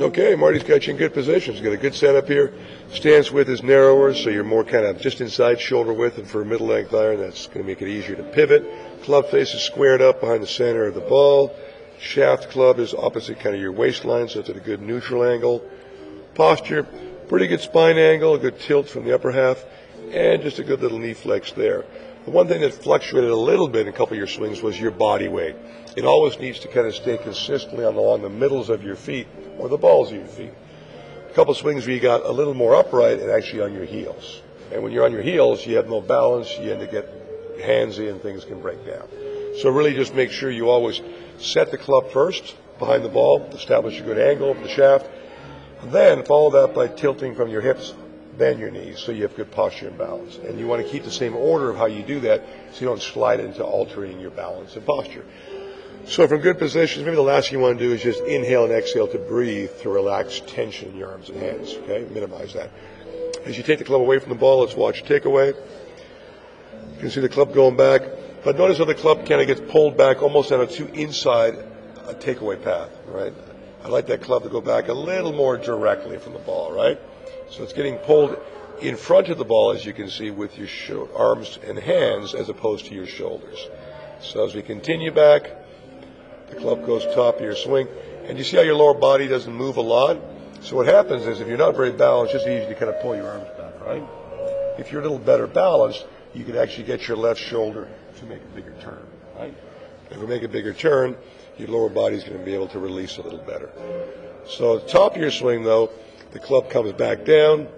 Okay, Marty's got you in good position. He's got a good setup here. Stance width is narrower, so you're more kind of just inside shoulder width, and for a middle length iron, that's going to make it easier to pivot. Club face is squared up behind the center of the ball. Shaft club is opposite kind of your waistline, so it's at a good neutral angle. Posture, pretty good spine angle, a good tilt from the upper half, and just a good little knee flex there. The one thing that fluctuated a little bit in a couple of your swings was your body weight. It always needs to kind of stay consistently along the middles of your feet or the balls of your feet. A couple of swings where you got a little more upright and actually on your heels. And when you're on your heels, you have no balance, you end up getting handsy and things can break down. So really just make sure you always set the club first behind the ball, establish a good angle of the shaft, and then follow that by tilting from your hips, bend your knees so you have good posture and balance. And you want to keep the same order of how you do that so you don't slide into altering your balance and posture. So from good positions, maybe the last thing you want to do is just inhale and exhale to breathe, to relax tension in your arms and hands, okay? Minimize that. As you take the club away from the ball, let's watch takeaway. You can see the club going back, but notice how the club kind of gets pulled back almost on a two inside a takeaway path, right? I like that club to go back a little more directly from the ball, right? So it's getting pulled in front of the ball, as you can see, with your arms and hands as opposed to your shoulders. So as we continue back, the club goes top of your swing, and you see how your lower body doesn't move a lot? So what happens is if you're not very balanced, it's just easy to kind of pull your arms back, right? If you're a little better balanced, you can actually get your left shoulder to make a bigger turn, right? If we make a bigger turn, your lower body's going to be able to release a little better. So at the top of your swing, though, the club comes back down.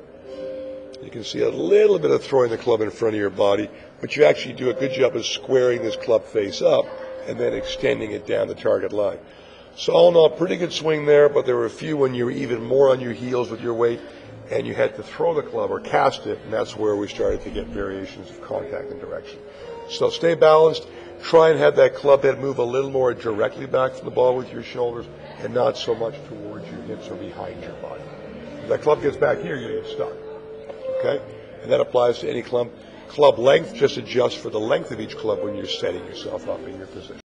You can see a little bit of throwing the club in front of your body, but you actually do a good job of squaring this club face up and then extending it down the target line. So all in all, pretty good swing there, but there were a few when you were even more on your heels with your weight and you had to throw the club or cast it, and that's where we started to get variations of contact and direction. So stay balanced. Try and have that club head move a little more directly back from the ball with your shoulders and not so much towards your hips or behind your body. If that club gets back here, you're going to get stuck. Okay? And that applies to any club. Club length, just adjust for the length of each club when you're setting yourself up in your position.